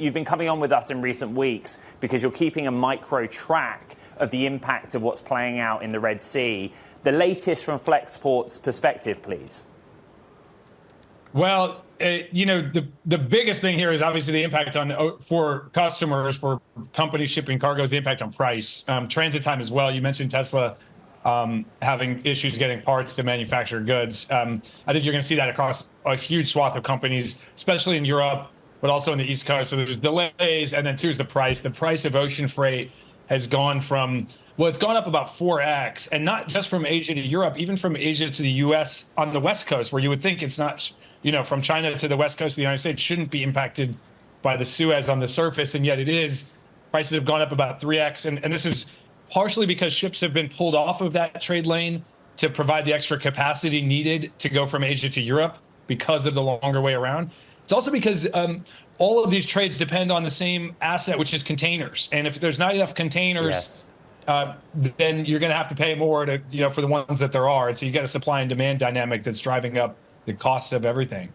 you've been coming on with us in recent weeks because you're keeping a micro track of the impact of what's playing out in the Red Sea. The latest from Flexport's perspective, please. Well, the biggest thing here is obviously the impact for customers, for companies shipping cargoes, the impact on price, transit time as well. You mentioned Tesla having issues getting parts to manufacture goods. I think you're going to see that across a huge swath of companies, especially in Europe, but also in the East Coast. So there's delays, and then two is the price. The price of ocean freight has gone from, well, it's gone up about 4x, and not just from Asia to Europe, even from Asia to the US on the West Coast, where you would think it's not, from China to the West Coast of the United States shouldn't be impacted by the Suez on the surface, and yet it is. Prices have gone up about 3x, and this is partially because ships have been pulled off of that trade lane to provide the extra capacity needed to go from Asia to Europe because of the longer way around. It's also because all of these trades depend on the same asset, which is containers. And if there's not enough containers, then you're going to have to pay more for the ones that there are. And so you got a supply and demand dynamic that's driving up the costs of everything.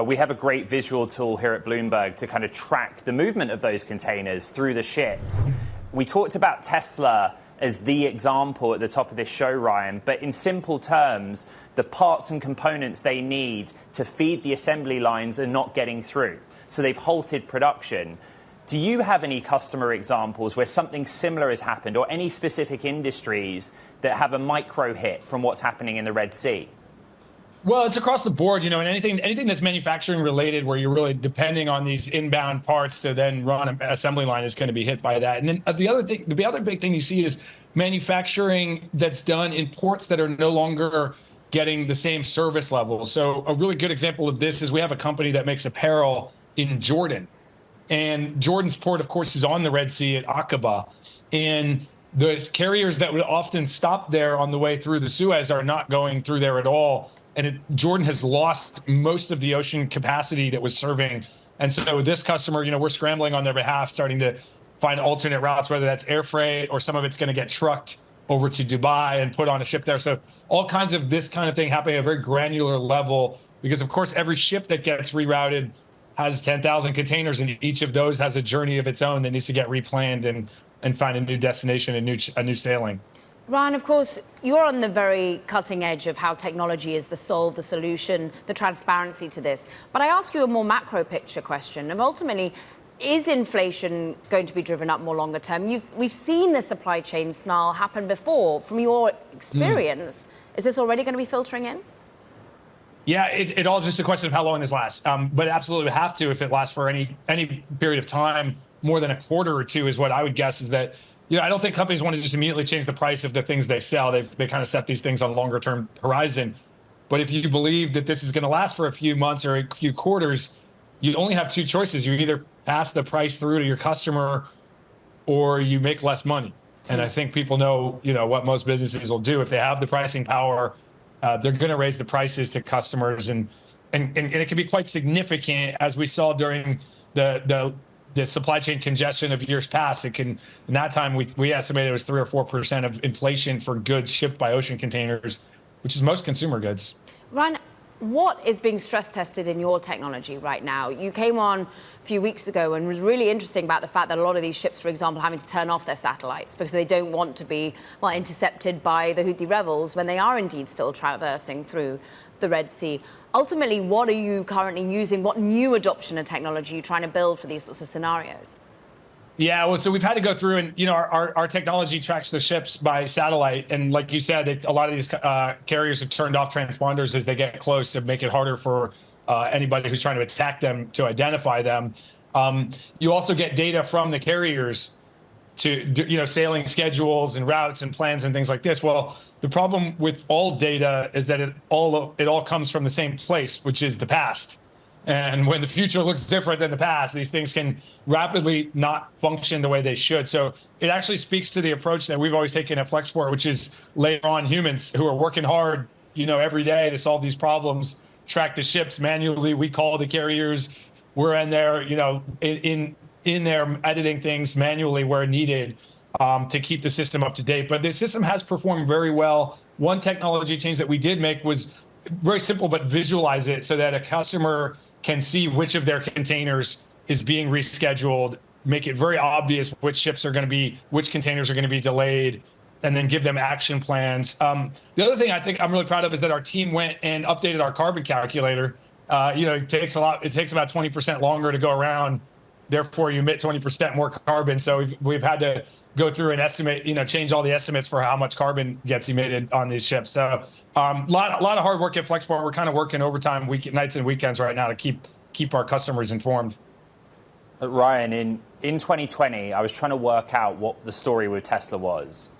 We have a great visual tool here at Bloomberg to kind of track the movement of those containers through the ships. We talked about Tesla as the example at the top of this show, Ryan, but in simple terms, the parts and components they need to feed the assembly lines are not getting through. So they've halted production. Do you have any customer examples where something similar has happened, or any specific industries that have a micro hit from what's happening in the Red Sea? Well, it's across the board, and anything that's manufacturing related where you're really depending on these inbound parts to then run an assembly line is going to be hit by that. And then the other big thing you see is manufacturing that's done in ports that are no longer getting the same service level. So a really good example of this is we have a company that makes apparel in Jordan. And Jordan's port, of course, is on the Red Sea at Aqaba. And the carriers that would often stop there on the way through the Suez are not going through there at all. And Jordan has lost most of the ocean capacity that was serving. And so this customer, we're scrambling on their behalf, starting to find alternate routes, whether that's air freight or some of it's going to get trucked over to Dubai and put on a ship there. So all kinds of this kind of thing happening at a very granular level, because of course, every ship that gets rerouted has 10,000 containers, and each of those has a journey of its own that needs to get replanned and find a new destination, a new sailing. Ryan, of course, you're on the very cutting edge of how technology is the solve, the solution, the transparency to this. But I ask you a more macro picture question of ultimately, is inflation going to be driven up more longer term? We've seen the supply chain snarl happen before. From your experience, is this already going to be filtering in? Yeah, it all is just a question of how long this lasts. But absolutely we have to, if it lasts for any period of time, more than a quarter or two is what I would guess is that. I don't think companies want to just immediately change the price of the things they sell. They kind of set these things on a longer term horizon. But if you believe that this is going to last for a few months or a few quarters, you only have two choices. You either pass the price through to your customer or you make less money. And I think people know, what most businesses will do. If they have the pricing power, they're going to raise the prices to customers. And it can be quite significant, as we saw during the supply chain congestion of years past. In that time, we estimated it was 3 or 4% of inflation for goods shipped by ocean containers, which is most consumer goods. Ryan, what is being stress tested in your technology right now? You came on a few weeks ago and was really interesting about the fact that a lot of these ships, for example, having to turn off their satellites because they don't want to be intercepted by the Houthi rebels when they are indeed still traversing through the Red Sea. Ultimately, what are you currently using? What new adoption of technology are you trying to build for these sorts of scenarios? Yeah, well, so we've had to go through and, our technology tracks the ships by satellite. And like you said, a lot of these carriers have turned off transponders as they get close to make it harder for anybody who's trying to attack them to identify them. You also get data from the carriers to, sailing schedules and routes and plans and things like this. Well, the problem with all data is that it all comes from the same place, which is the past. And when the future looks different than the past, these things can rapidly not function the way they should. So it actually speaks to the approach that we've always taken at Flexport, which is layer on humans who are working hard, every day to solve these problems, track the ships manually. We call the carriers. We're in there, in there editing things manually where needed to keep the system up to date. But the system has performed very well. One technology change that we did make was very simple, but visualize it so that a customer can see which of their containers is being rescheduled, make it very obvious which containers are going to be delayed, and then give them action plans. The other thing I think I'm really proud of is that our team went and updated our carbon calculator. It takes about 20% longer to go around. Therefore, you emit 20% more carbon. So we've had to go through and estimate, change all the estimates for how much carbon gets emitted on these ships. So a lot of hard work at Flexport. We're kind of working overtime nights and weekends right now to keep our customers informed. Ryan, in 2020, I was trying to work out what the story with Tesla was.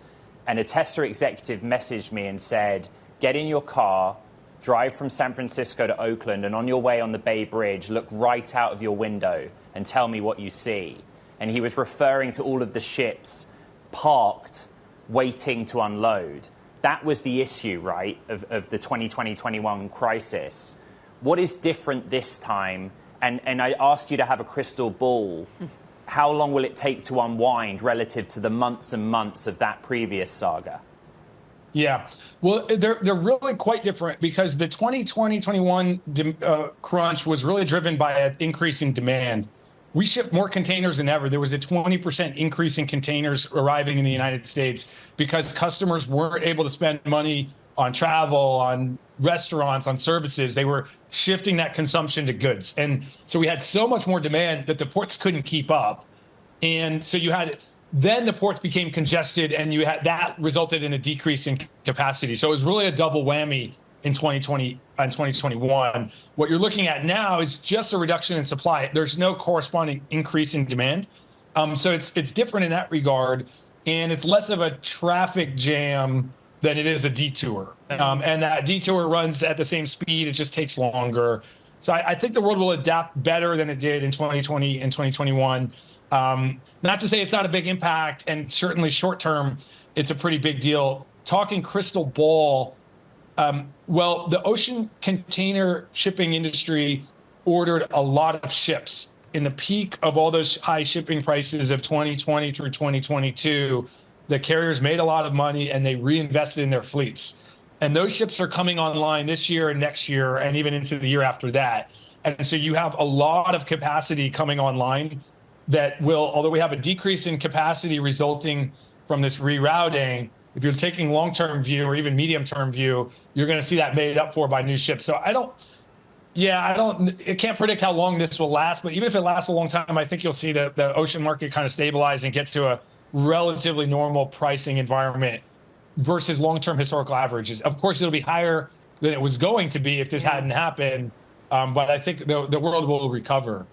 And a Tesla executive messaged me and said, get in your car, drive from San Francisco to Oakland, and on your way on the Bay Bridge, look right out of your window and tell me what you see. And he was referring to all of the ships parked, waiting to unload. That was the issue, right, of the 2020-21 crisis. What is different this time? And I ask you to have a crystal ball. How long will it take to unwind relative to the months and months of that previous saga? Yeah, well, they're really quite different because the 2020-21 crunch was really driven by an increase in demand. We shipped more containers than ever. There was a 20% increase in containers arriving in the United States because customers weren't able to spend money on travel, on restaurants, on services. They were shifting that consumption to goods. And so we had so much more demand that the ports couldn't keep up. And so then the ports became congested, and that resulted in a decrease in capacity. So it was really a double whammy in 2020 and 2021. What you're looking at now is just a reduction in supply. There's no corresponding increase in demand. So it's different in that regard, and it's less of a traffic jam than it is a detour. And that detour runs at the same speed, it just takes longer. So I think the world will adapt better than it did in 2020 and 2021. Not to say it's not a big impact, and certainly short term, it's a pretty big deal. Talking crystal ball, well, the ocean container shipping industry ordered a lot of ships. In the peak of all those high shipping prices of 2020 through 2022, the carriers made a lot of money and they reinvested in their fleets. And those ships are coming online this year and next year and even into the year after that. And so you have a lot of capacity coming online that will, although we have a decrease in capacity resulting from this rerouting, if you're taking long-term view or even medium-term view, you're going to see that made up for by new ships. So I can't predict how long this will last, but even if it lasts a long time, I think you'll see the ocean market kind of stabilize and get to a relatively normal pricing environment versus long-term historical averages. Of course, it'll be higher than it was going to be if this hadn't happened, but I think the world will recover.